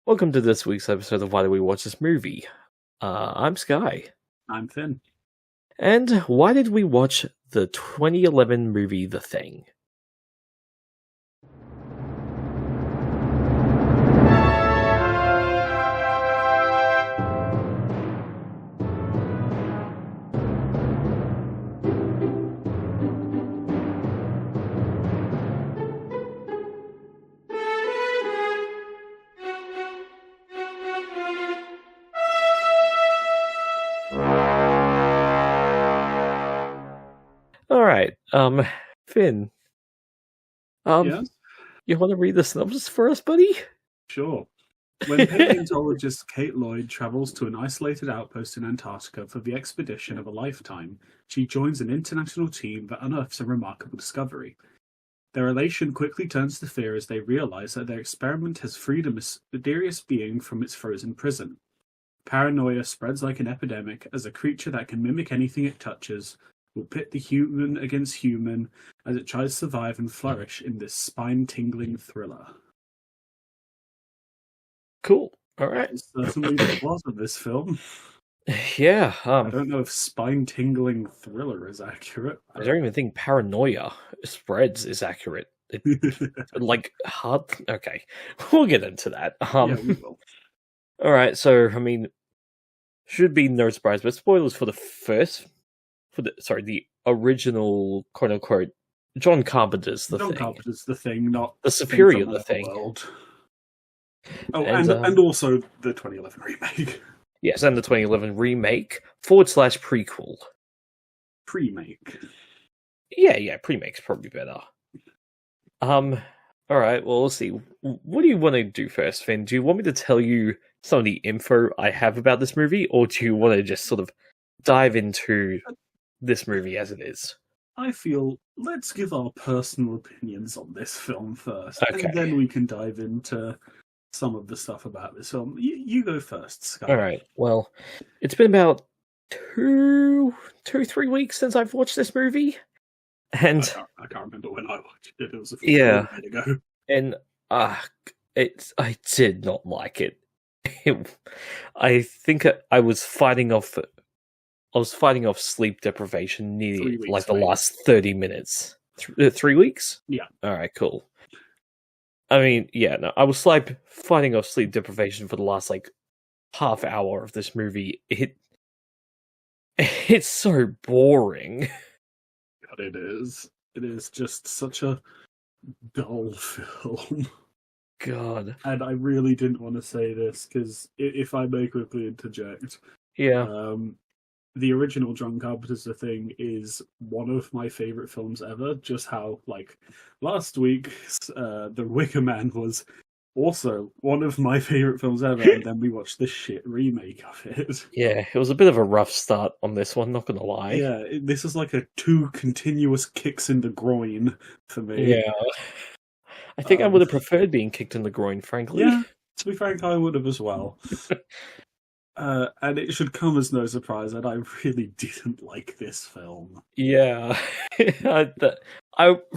Welcome to this week's episode of Why Do We Watch This Movie? I'm Sky. I'm Finn. And why did we watch the 2011 movie The Thing? Alright, Finn. Yes? You want to read the synopsis for us, buddy? Sure. When paleontologist Kate Lloyd travels to an isolated outpost in Antarctica for the expedition of a lifetime, she joins an international team that unearths a remarkable discovery. Their elation quickly turns to fear as they realize that their experiment has freed a mysterious being from its frozen prison. Paranoia spreads like an epidemic as a creature that can mimic anything it touches will pit the human against human as it tries to survive and flourish in this spine-tingling thriller. Cool. Alright. That's certainly the plot of this film. Yeah, I don't know if spine-tingling thriller is accurate. I don't even think paranoia spreads is accurate. Hard. Okay, we'll get into that. Yeah, we will. Alright, so, should be no surprise, but spoilers for the original, quote-unquote, John Carpenter's The Thing. John Carpenter's The Thing, not the superior The Thing. World. Oh, and also the 2011 remake. Yes, and the 2011 remake / prequel. Pre-make. Yeah, pre-make's probably better. Alright, well, let's see. What do you want to do first, Finn? Do you want me to tell you some of the info I have about this movie, or do you want to just sort of dive into this movie as it is? I feel let's give our personal opinions on this film first, Okay. and then we can dive into some of the stuff about this film. You go first, Scott. Alright, well, it's been about 3 weeks since I've watched this movie. And I can't remember when I watched it. It was a few minutes ago. And I did not like it. I think I was fighting off sleep deprivation nearly like the last 30 minutes. 3 weeks? Yeah. Alright, cool. I mean, yeah, no, I was fighting off sleep deprivation for the last half hour of this movie. It's so boring. God, it is. It is just such a dull film. God. And I really didn't want to say this because if I may quickly interject, yeah, the original John Carpenter's The Thing is one of my favorite films ever. Just how last week's The Wicker Man was also one of my favorite films ever, and then we watched the shit remake of it. Yeah, it was a bit of a rough start on this one, not gonna lie. Yeah, this is like a 2 continuous kicks in the groin for me. Yeah. I think I would have preferred being kicked in the groin, frankly. Yeah, to be frank, I would have as well. And it should come as no surprise that I really didn't like this film. Yeah.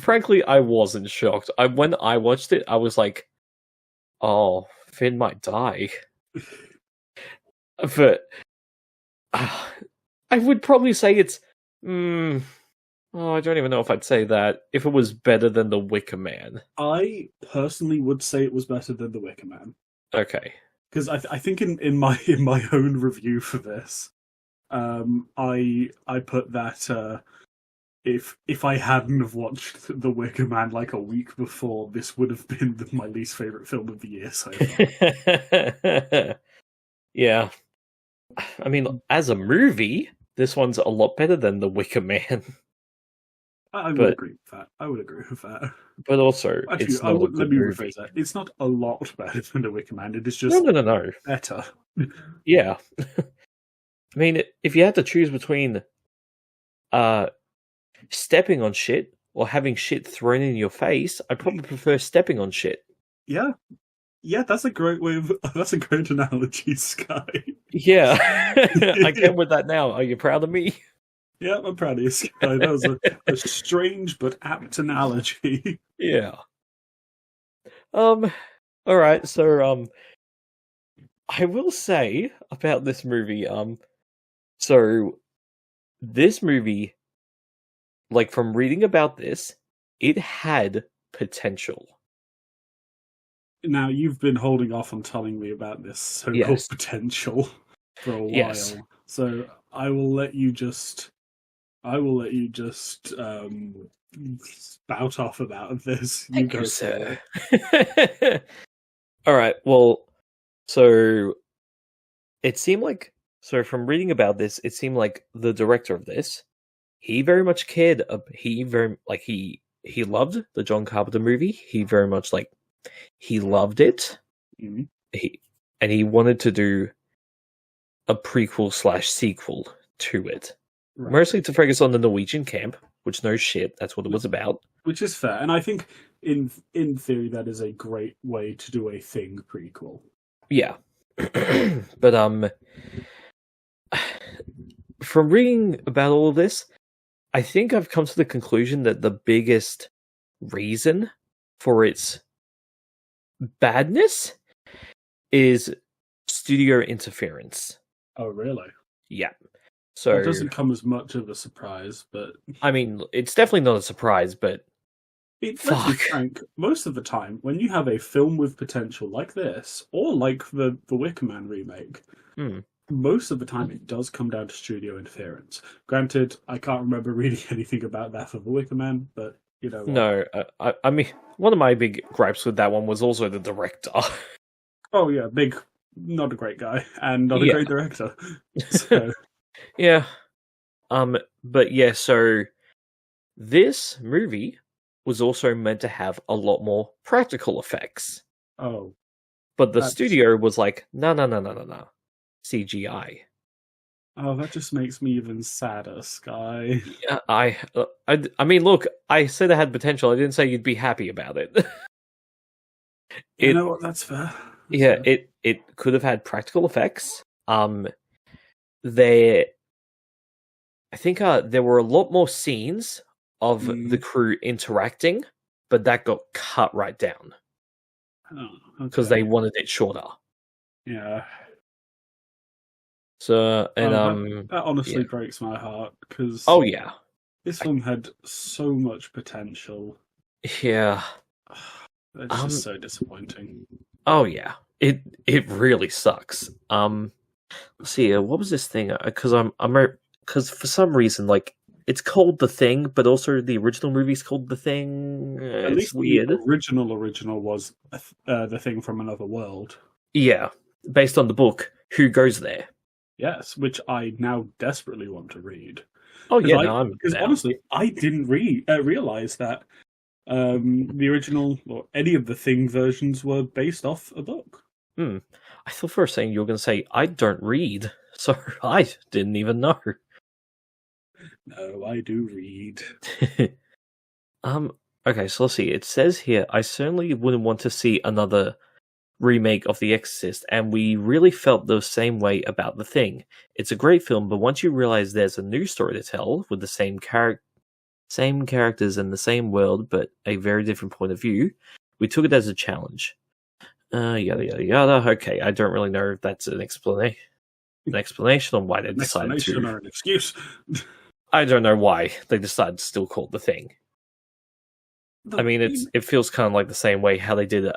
Frankly, I wasn't shocked. When I watched it, I was like, oh, Finn might die. But I would probably say it's... I don't even know if I'd say that. If it was better than The Wicker Man. I personally would say it was better than The Wicker Man. Okay. Because I think in my own review for this, I put that if I hadn't have watched The Wicker Man a week before, this would have been my least favorite film of the year so far. Yeah. I mean, as a movie, this one's a lot better than The Wicker Man. I would agree with that. But also, actually, let me rephrase that. It's not a lot better than The Wicker Man. It is just no. better. Yeah. I mean, if you had to choose between stepping on shit or having shit thrown in your face, I'd probably prefer stepping on shit. Yeah. Yeah, that's a great analogy, Sky. Yeah. I get with that now. Are you proud of me? Yeah, I'm proud of you, Sky. That was a strange but apt analogy. Yeah. Alright, so I will say about this movie, so this movie, like from reading about this, it had potential. Now, you've been holding off on telling me about this so-called Yes. potential for a while, Yes. so I will let you just spout off about this. Thank you, sir. All right. Well, so it seemed like from reading about this, it seemed like the director of this, he very much cared. He loved the John Carpenter movie. He very much he loved it. Mm-hmm. He wanted to do a prequel / sequel to it, Right. mostly to focus on the Norwegian camp. Which no shit, that's what it was about. Which is fair, and I think in theory that is a great way to do a Thing prequel. Yeah, but from reading about all of this, I think I've come to the conclusion that the biggest reason for its badness is studio interference. Oh, really? Yeah. So it doesn't come as much of a surprise, but I mean, it's definitely not a surprise, but let's be frank, most of the time, when you have a film with potential like this, or like the Wicker Man remake, most of the time it does come down to studio interference. Granted, I can't remember reading anything about that for the Wicker Man, but you know what? No, I mean, one of my big gripes with that one was also the director. Oh yeah, not a great guy, and not a great director. So. Yeah. But yeah, so this movie was also meant to have a lot more practical effects. Oh. But the studio was like, no. CGI. Oh, that just makes me even sadder, Sky. Yeah, I mean, look, I said it had potential. I didn't say you'd be happy about it. You know what? That's fair. Yeah, it could have had practical effects. I think there were a lot more scenes of the crew interacting, but that got cut right down because they wanted it shorter. Yeah. So that honestly breaks my heart because this film had so much potential. Yeah, it's just so disappointing. Oh yeah, it really sucks. Let's see, what was this thing? Because for some reason, it's called The Thing, but also the original movie's called The Thing. At least weird. The original was The Thing from Another World. Yeah, based on the book Who Goes There? Yes, which I now desperately want to read. Oh yeah, because honestly, I didn't realize that the original or any of the Thing versions were based off a book. I thought for a second you were going to say I don't read, so I didn't even know. No, I do read. Okay, so let's see. It says here, I certainly wouldn't want to see another remake of The Exorcist, and we really felt the same way about The Thing. It's a great film, but once you realize there's a new story to tell with the same characters in the same world, but a very different point of view, we took it as a challenge. Yada yada yada. Okay, I don't really know if that's an explanation on why they decided to. Or an excuse. I don't know why they decided to still call it The Thing. I mean, it feels kind of like the same way how they did it.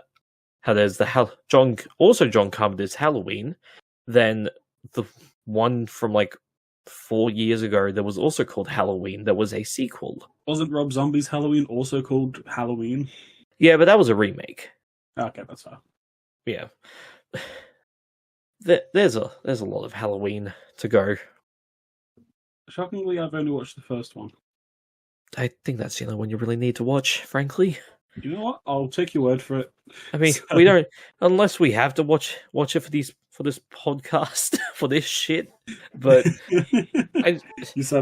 How there's John Carpenter's Halloween, then the one from 4 years ago that was also called Halloween. That was a sequel. Wasn't Rob Zombie's Halloween also called Halloween? Yeah, but that was a remake. Okay, that's fine. Yeah, there's a lot of Halloween to go. Shockingly, I've only watched the first one. I think that's the only one you really need to watch, frankly. You know what? I'll take your word for it. I mean, we don't, unless we have to watch it for this podcast for this shit. But I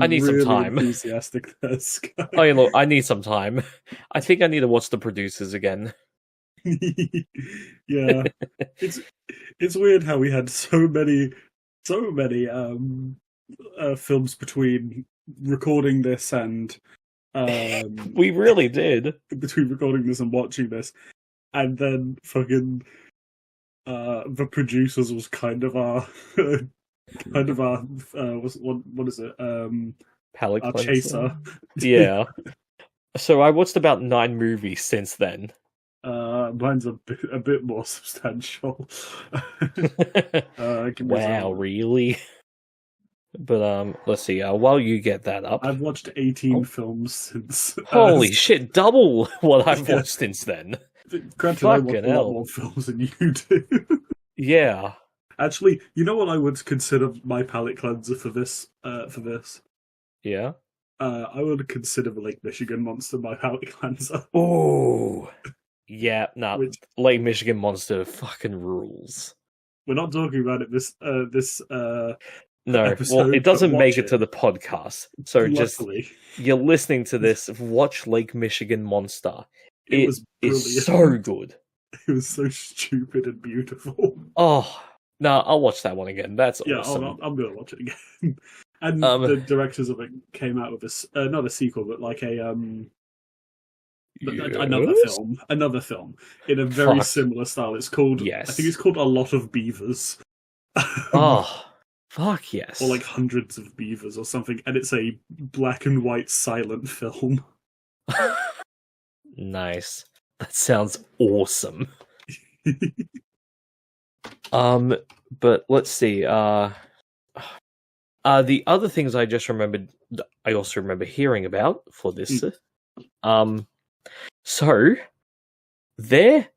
need really some time. Enthusiastic there, Scott. Oh, yeah, look, I need some time. I think I need to watch The Producers again. Yeah, it's weird how we had so many films between recording this and. We really did. Between recording this and watching this, and then fucking the producers was kind of our what is it? Palate Our cleanser. chaser. Yeah. So I watched about 9 movies since then. Mine's a bit more substantial. Wow, really? But let's see. While you get that up, I've watched 18 films since. Holy shit! Double what I've watched since then. Granted, I watch a lot more films than you do. Yeah. Actually, you know what I would consider my palate cleanser for this? Yeah. I would consider the Lake Michigan Monster my palate cleanser. Oh. Yeah. Nah. Lake Michigan Monster fucking rules. We're not talking about it this no, episode, well, it doesn't make it to the podcast. So luckily. Just you're listening to this. Watch Lake Michigan Monster. It was brilliant. Is so good. It was so stupid and beautiful. Oh no, I'll watch that one again. That's awesome. I'm gonna watch it again. And the directors of it came out with this, not a sequel, but like another film in a very similar style. It's called, I think it's called A Lot of Beavers. Oh, fuck yes. Or like Hundreds of Beavers or something, and it's a black and white silent film. Nice. That sounds awesome. But let's see. The other things I just remembered, I also remember hearing about for this. So there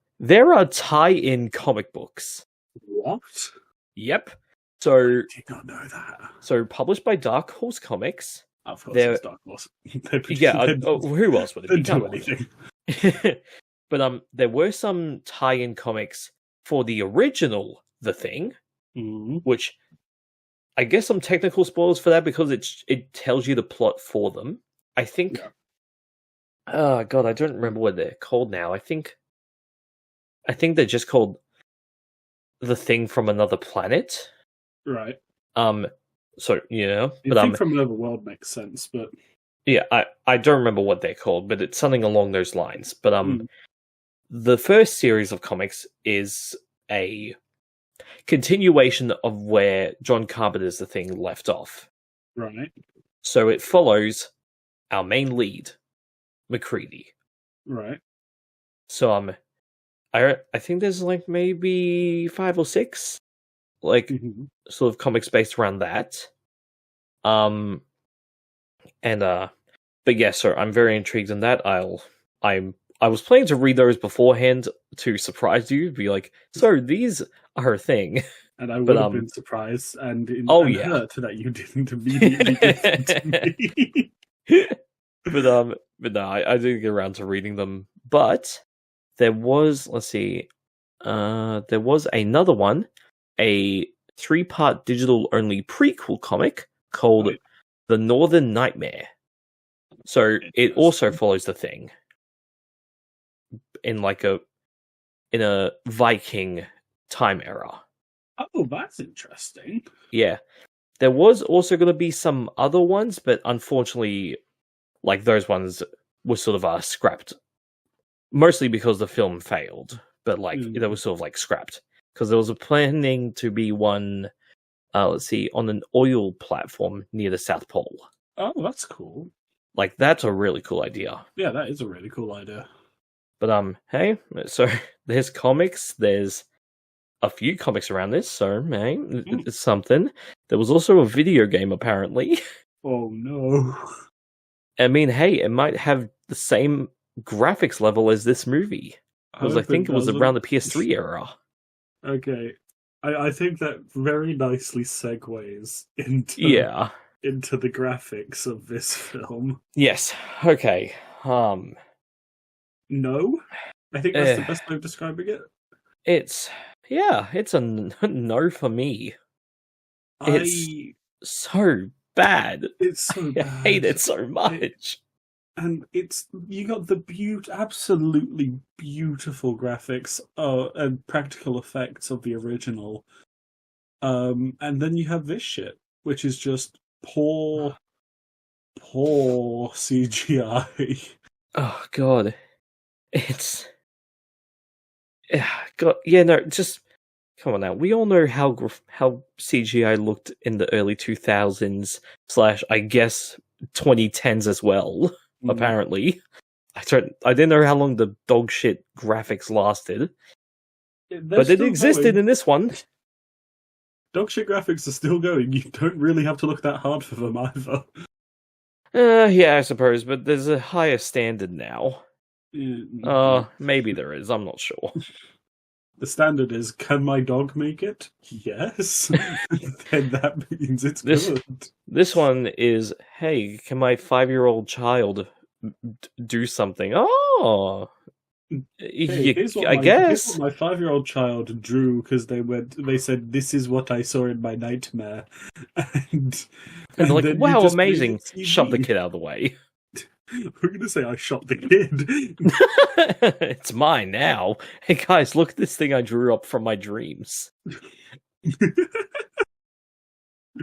are tie-in comic books. What? Yep. So I did not know that. So published by Dark Horse Comics. Of course, it's Dark Horse. Who else would it be? Do anything. But there were some tie-in comics for the original The Thing, which I guess some technical spoilers for that because it tells you the plot for them. I think. Yeah. Oh god, I don't remember what they're called now. I think they're just called The Thing from Another Planet. Right. So yeah, The Thing from Another World makes sense, but yeah, I don't remember what they're called, but it's something along those lines. But the first series of comics is a continuation of where John Carpenter's The Thing left off. Right. So it follows our main lead, McCready. Right. So I think there's like maybe 5 or 6 like sort of comics based around that. But yeah, so I'm very intrigued in that. I was planning to read those beforehand to surprise you, be like, so these are a thing. And I would have been surprised and hurt that you didn't immediately give them to me. But no, I didn't get around to reading them. But there was, there was another one, a 3-part digital-only prequel comic called The Northern Nightmare. So it also follows The Thing in in a Viking time era. Oh, that's interesting. Yeah. There was also going to be some other ones, but unfortunately, like those ones were sort of scrapped. Mostly because the film failed, but they were sort of scrapped. Because there was a planning to be one, on an oil platform near the South Pole. Oh, that's cool. That's a really cool idea. Yeah, that is a really cool idea. But hey, so there's comics, there's a few comics around this, so hey, it's something. There was also a video game apparently. Oh no. I mean, hey, it might have the same graphics level as this movie. Because I think it was around the PS3 era. Okay. I think that very nicely segues into the graphics of this film. Yes. Okay. No? I think that's the best way of describing it. It's a no for me. It's so bad. It's so bad. I hate it so much. And you got the absolutely beautiful graphics and practical effects of the original. And then you have this shit, which is just poor CGI. Oh god. It's God, yeah, no, just come on now. We all know how CGI looked in the early 2000s / I guess 2010s as well. Apparently, I didn't know how long the dog shit graphics lasted, but it existed in this one. Dog shit graphics are still going. You don't really have to look that hard for them either. Yeah, I suppose, but there's a higher standard now. Maybe there is. I'm not sure. The standard is, can my dog make it? Yes. Then that means it's good. This one is, hey, can my 5-year-old child do something? Oh, I guess. Here's what my 5-year-old child drew because they said, this is what I saw in my nightmare. And they're like, wow, amazing. Shove the kid out of the way. We're going to say I shot the kid. It's mine now. Hey guys, look at this thing I drew up from my dreams.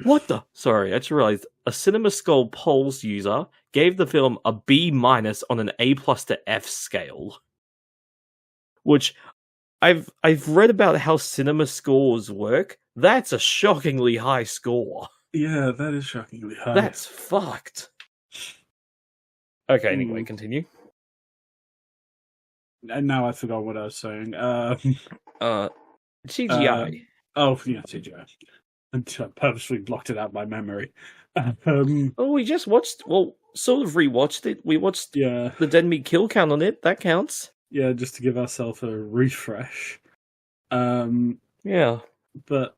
What the? Sorry, I just realized a CinemaSkull polls user gave the film a B- on an A+ to F scale. Which I've read about how cinema scores work. That's a shockingly high score. Yeah, that is shockingly high. That's fucked. Okay, anyway, continue. And now I forgot what I was saying. CGI. CGI. I purposely blocked it out of my memory. We just watched, sort of rewatched it. We watched the Dead Meat Kill Count on it. That counts. Yeah, just to give ourselves a refresh. Yeah. But,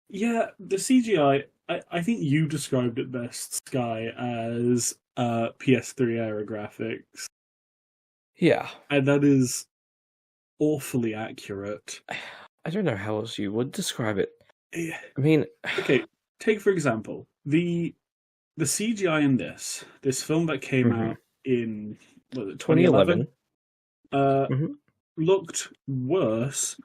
yeah, the CGI, I think you described it best, Sky, as PS3 era graphics. Yeah. And that is awfully accurate. I don't know how else you would describe it. Yeah. I mean... Okay, take for example, the CGI in this film that came out in 2011 looked worse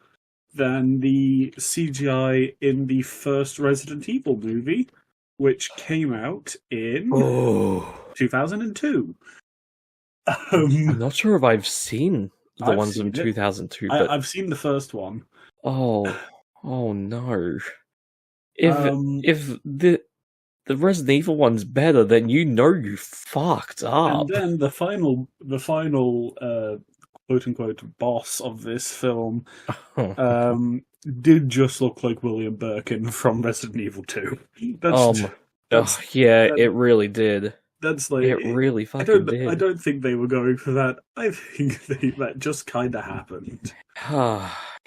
than the CGI in the first Resident Evil movie, which came out in 2002. I'm not sure if I've seen the ones in 2002, but I've seen the first one. Oh no! If the Resident Evil one's better, then you fucked up. And then the final quote unquote boss of this film did just look like William Birkin from Resident Evil 2. It really did. That's like it really fucking did. I don't think they were going for that. I think that just kind of happened.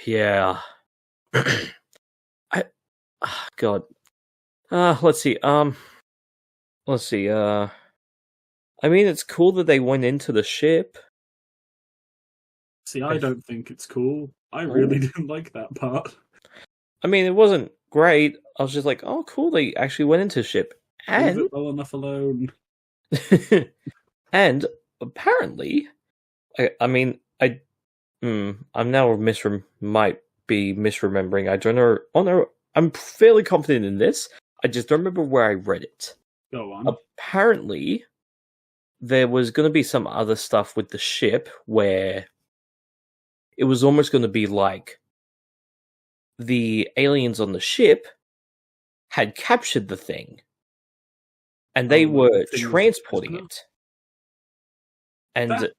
Yeah. God. Let's see. I mean, it's cool that they went into the ship. See, I don't think it's cool. I really didn't like that part. I mean, it wasn't great. I was just like, oh, cool, they actually went into the ship. And leave it well enough alone. And apparently, I'm now might be misremembering. I don't know. Oh no, I'm fairly confident in this. I just don't remember where I read it. Go on. Apparently, there was going to be some other stuff with the ship where it was almost going to be like the aliens on the ship had captured the thing. And they were transporting it. And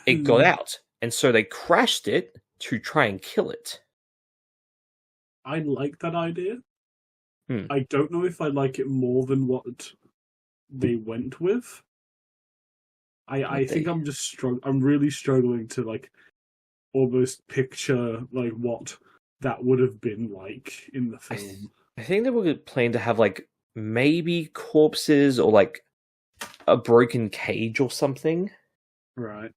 it got out. And so they crashed it to try and kill it. I like that idea. I don't know if I like it more than what they went with. I think I'm just I'm really struggling to like almost picture like what that would have been like in the film. I think they were planning to have like maybe corpses or like a broken cage or something. Right.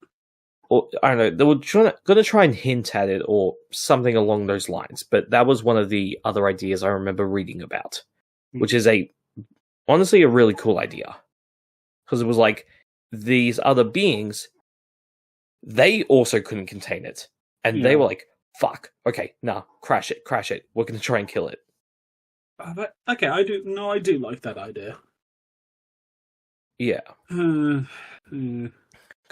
Or I don't know, they were going to try and hint at it or something along those lines, but that was one of the other ideas I remember reading about, which is honestly a really cool idea. Because it was like, these other beings, they also couldn't contain it. And they were like, fuck, okay, nah, crash it, we're going to try and kill it. Okay, I do like that idea. Yeah.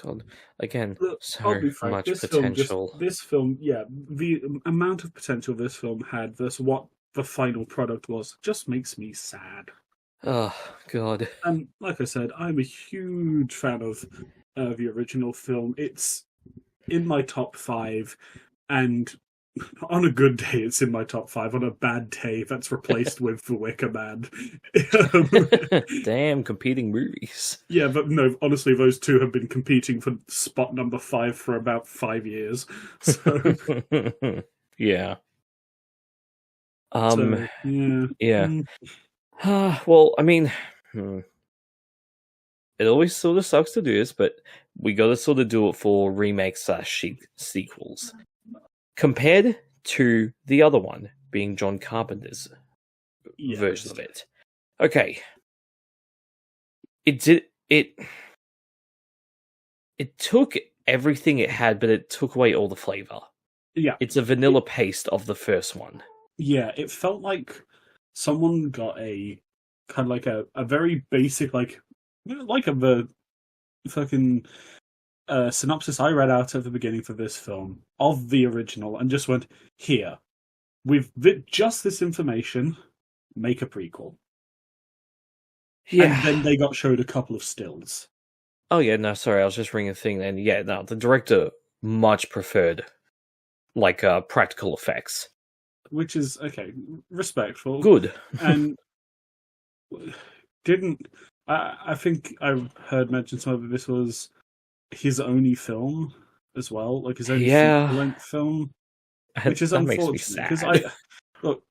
God, again, Look, I'll so be frank. much potential. The amount of potential this film had versus what the final product was, just makes me sad. Oh, God. And like I said, I'm a huge fan of the original film. It's in my top 5, and on a good day, it's in my top 5. On a bad day, that's replaced with The Wicker Man. Damn, competing movies. Yeah, but no, honestly, those two have been competing for spot number 5 for about 5 years. So, Yeah. yeah. Yeah. Well, I mean, it always sort of sucks to do this, but we gotta sort of do it for remakes / sequels. Compared to the other one, being John Carpenter's version of it. Okay. It took everything it had, but it took away all the flavor. Yeah. It's a vanilla paste of the first one. Yeah, it felt like someone got a kind of like a very basic the fucking synopsis I read out at the beginning for this film of the original and just went, here, with just this information, make a prequel. Yeah. And then they got showed a couple of stills. Oh yeah, no, sorry, I was just reading a thing. And yeah, no, the director much preferred practical effects, which is okay, respectful, good, and didn't. I think I heard mentioned some of this was his only film as well, like his only feature-length film, which is unfortunate because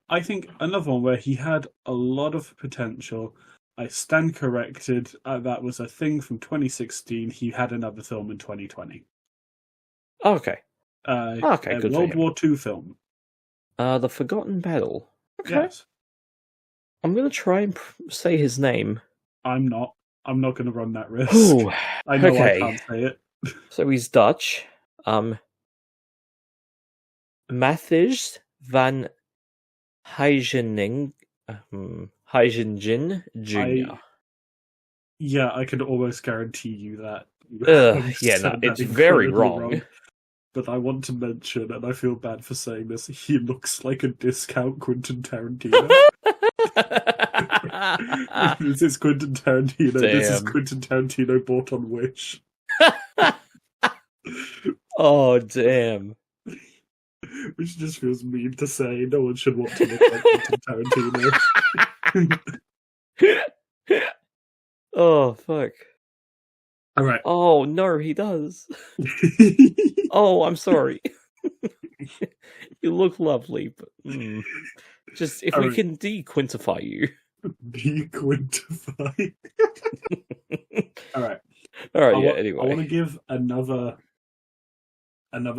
I think another one where he had a lot of potential. I stand corrected. That was a thing from 2016. He had another film in 2020. Okay. Okay. Good World War II film. The Forgotten Battle. Okay. Yes. I'm gonna try and say his name. I'm not going to run that risk. Ooh, I know I can't say it. So he's Dutch. Matthijs van Huizenga Jr. I can almost guarantee you that. It's very wrong. But I want to mention, and I feel bad for saying this, he looks like a discount Quentin Tarantino. This is Quentin Tarantino. Damn. This is Quentin Tarantino bought on Wish. Oh, damn. Which just feels mean to say. No one should want to look like Quentin Tarantino. Oh, fuck. All right. Oh, no, he does. Oh, I'm sorry. You look lovely, but just if we can de-quintify you. De-quintify? All right. Anyway. I want to give another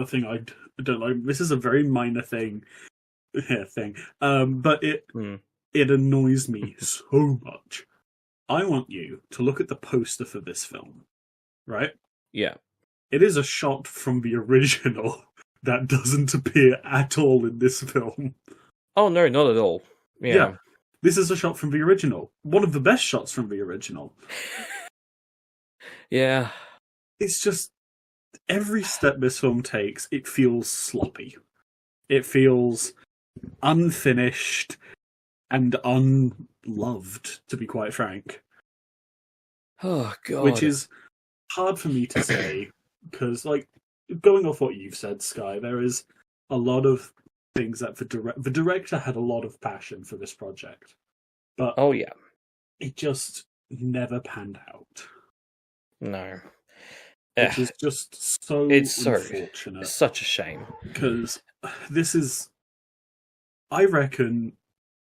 thing I don't like. This is a very minor thing. But it annoys me so much. I want you to look at the poster for this film, right? Yeah. It is a shot from the original that doesn't appear at all in this film. Oh, no, not at all. Yeah. This is a shot from the original. One of the best shots from the original. Yeah. It's just, every step this film takes, it feels sloppy. It feels unfinished and unloved, to be quite frank. Oh, God. Which is hard for me to say, because, going off what you've said, Sky, there is a lot of things that the director had a lot of passion for this project. But oh, yeah. It just never panned out. No. Which is just so unfortunate. It's such a shame. Because this is, I reckon,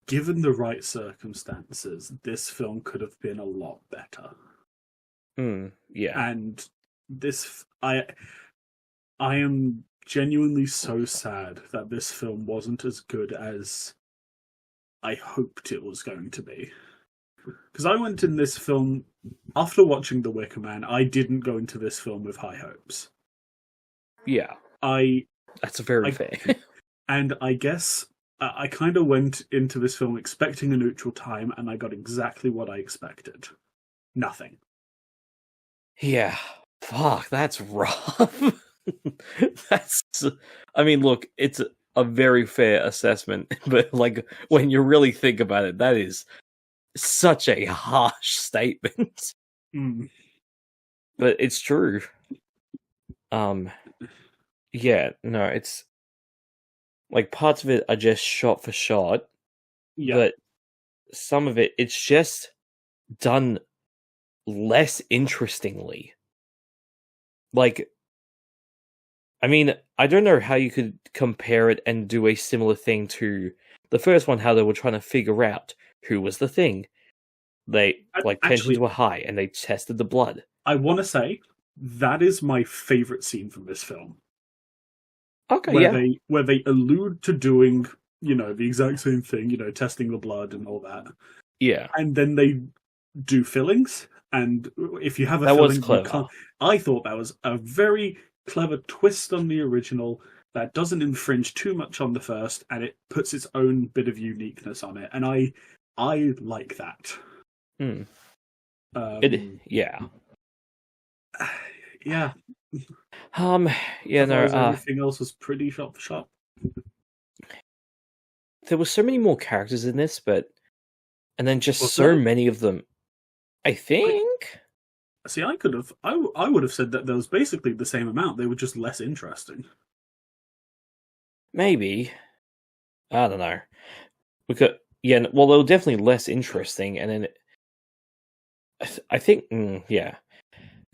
given the right circumstances, this film could have been a lot better. Yeah. And I am genuinely so sad that this film wasn't as good as I hoped it was going to be. Because I went in this film, after watching The Wicker Man, I didn't go into this film with high hopes. Yeah. That's very fair. And I guess I kind of went into this film expecting a neutral time, and I got exactly what I expected. Nothing. Yeah. Fuck, that's rough. That's, I mean, look, it's a very fair assessment, but like when you really think about it, that is such a harsh statement. Mm. But it's true. Yeah, no, it's like parts of it are just shot for shot, but some of it's just done less interestingly. Like, I mean, I don't know how you could compare it and do a similar thing to the first one, how they were trying to figure out who was the thing. They, like, tensions were high, and they tested the blood. I want to say, that is my favourite scene from this film. Okay, where they allude to doing, the exact same thing, testing the blood and all that. Yeah. And then they do fillings, and if you have a that filling, was clever. I thought that was a very clever twist on the original that doesn't infringe too much on the first, and it puts its own bit of uniqueness on it, and I like that. Yeah. Yeah. Yeah, no. Everything else was pretty shot for shot. There were so many more characters in this, and then just so many of them. I think. See, I would have said that there was basically the same amount. They were just less interesting. Maybe. I don't know. They were definitely less interesting, and then I think, yeah.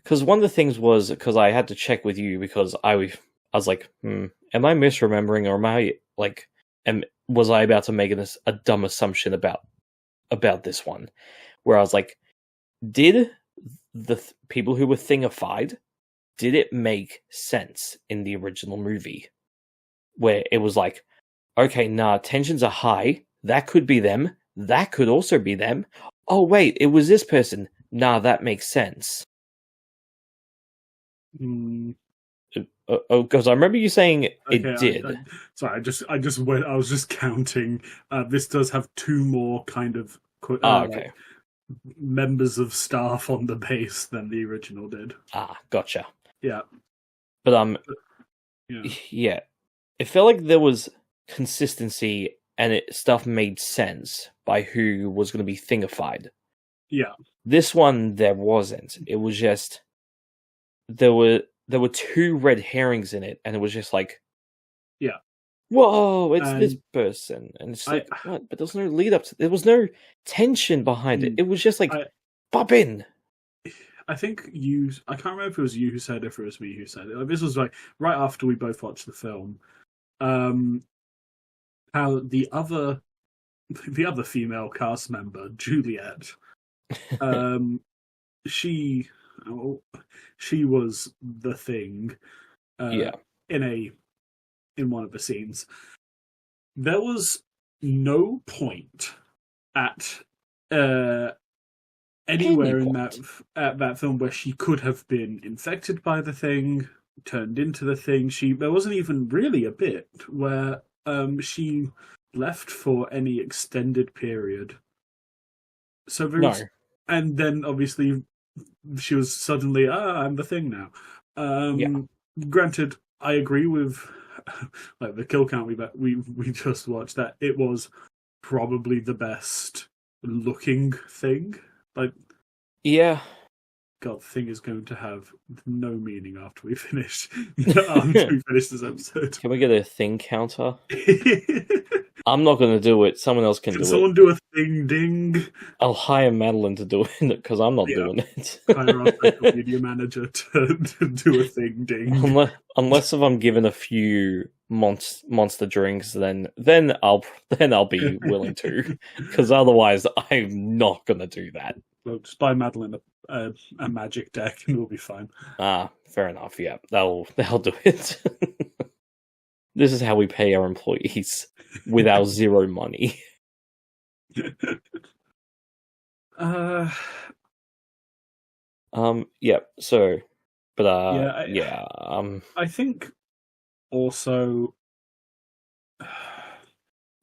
Because one of the things was, because I had to check with you, because I was like, am I misremembering, or am I, like, was I about to make a dumb assumption about this one? Where I was like, did the people who were thingified, did it make sense in the original movie? Where it was like, okay, nah, tensions are high, that could be them, that could also be them. Oh wait, it was this person. Nah, that makes sense. Because I remember you saying it did. Sorry, I was just counting. This does have two more kind of okay. members of staff on the base than the original did. Gotcha. Yeah. But yeah. It felt like there was consistency and stuff made sense by who was going to be thingified. Yeah. This one, there wasn't. It was just there were two red herrings in it, and it was just like, yeah, whoa, it's this person, and it's like, what? But there was no lead up to. There was no tension behind it. It was just like, pop in. I think I can't remember if it was you who said it, or if it was me who said it. Like, this was like right after we both watched the film. How the other female cast member, Juliet, she was the thing. In one of the scenes, there was no point at anywhere in that film where she could have been infected by the thing, turned into the thing. There wasn't even really a bit where she left for any extended period. So and then obviously she was suddenly, I'm the thing now. Granted, I agree with like the kill count we just watched, that it was probably the best looking thing. Like, yeah. God, the thing is going to have no meaning after we finish this episode. Can we get a thing counter? I'm not going to do it. Someone else can do it. Can someone do a thing ding? I'll hire Madeline to do it, because I'm not doing it. Hire our social media manager to do a thing ding. Unless if I'm given a few monster drinks, then I'll be willing to. Because otherwise, I'm not going to do that. Well, just buy Madeline a magic deck and we'll be fine. Fair enough. Yeah, they'll do it. This is how we pay our employees with our zero money. Yeah. So, but I think also,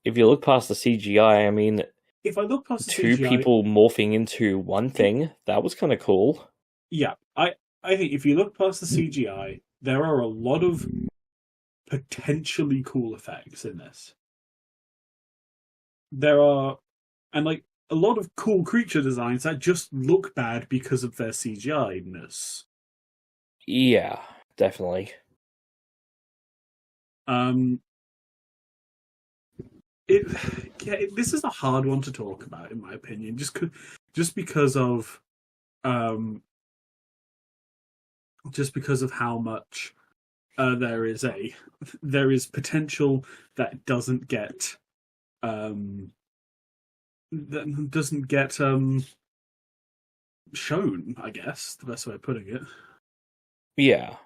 if you look past the CGI, I mean, if I look past the two CGI, people morphing into one thing, that was kind of cool. Yeah, I think if you look past the CGI, there are a lot of potentially cool effects in this. There are, and like a lot of cool creature designs that just look bad because of their CGI-ness. Yeah, definitely. This is a hard one to talk about, in my opinion, just because of how much there is potential that doesn't get shown, I guess, the best way of putting it. Yeah.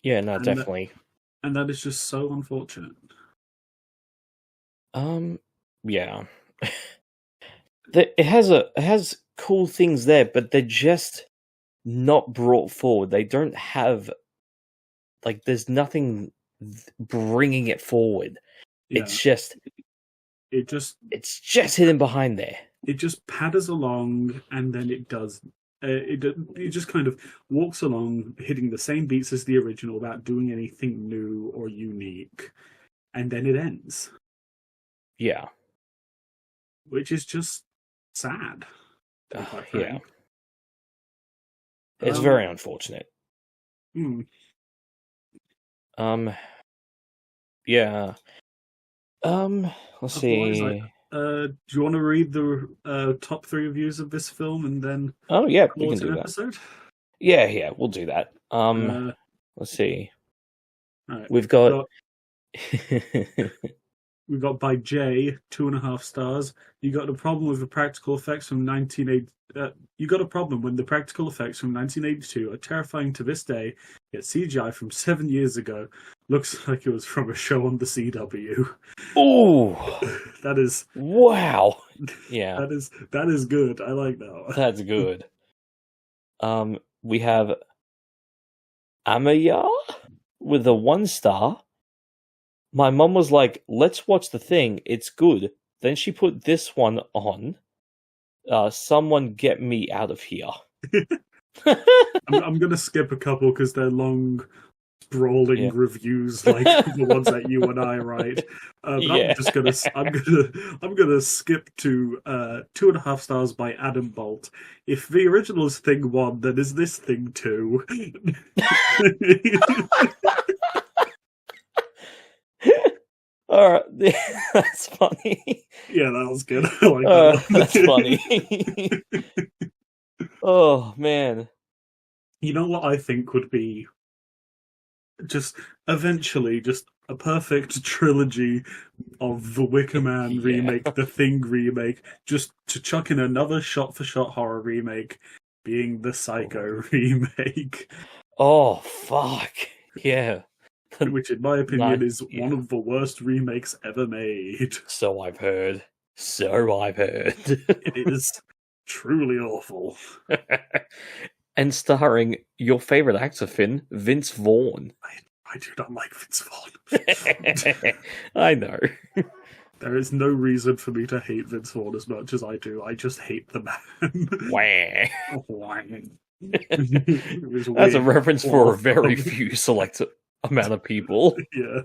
Yeah, no, definitely. And that is just so unfortunate. Yeah. It has cool things there, but they're just not brought forward. They don't have, like, there's nothing bringing it forward. Yeah. It's just hidden behind there. It just patters along, and then it does. It just kind of walks along, hitting the same beats as the original without doing anything new or unique, and then it ends. Yeah. Which is just sad. Yeah. It's very unfortunate. Yeah. Let's see. Do you want to read the top 3 reviews of this film and then? Oh yeah, we can do that. Episode? Yeah, we'll do that. Let's see. All right. We've got by Jay, 2.5 stars. You got a problem with the practical effects from 1980. You got a problem when the practical effects from 1982 are terrifying to this day. Yet CGI from 7 years ago looks like it was from a show on the CW. Oh, that is wow. Yeah, that is good. I like that one. That's good. We have Amaya with a 1 star. My mum was like, let's watch The Thing, it's good. Then she put this one on. Someone get me out of here. I'm going to skip a couple because they're long, sprawling reviews like the ones that you and I write. I'm gonna skip to 2.5 stars by Adam Bolt. If the original is Thing 1, then is this Thing 2? Alright, that's funny. Yeah, that was good. I like that one. That's funny. Oh, man. You know what I think would be just eventually just a perfect trilogy of the Wicker Man remake, the Thing remake, just to chuck in another shot-for-shot horror remake, being the Psycho remake. Oh, fuck. Yeah. Which, in my opinion, is one of the worst remakes ever made. So I've heard. It is truly awful. And starring your favourite actor, Finn, Vince Vaughn. I do not like Vince Vaughn. I know. There is no reason for me to hate Vince Vaughn as much as I do. I just hate the man. Wah. That's a reference for a very few select amount of people. Yeah.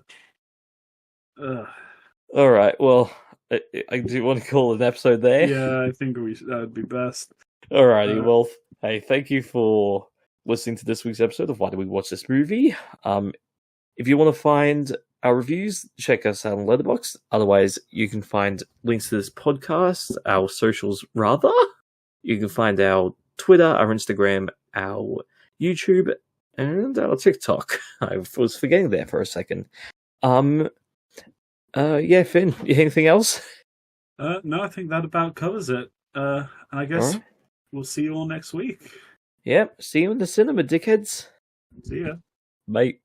All right. Well, I do want to call it an episode there. Yeah, I think that would be best. Alrighty. Well, hey, thank you for listening to this week's episode of Why Do We Watch This Movie? If you want to find our reviews, check us out on Letterbox'd. Otherwise, you can find links to this podcast, our socials rather. You can find our Twitter, our Instagram, our YouTube, and our TikTok. I was forgetting there for a second. Yeah, Finn, anything else? No, I think that about covers it. And I guess we'll see you all next week. Yep, see you in the cinema, dickheads. See ya. Bye.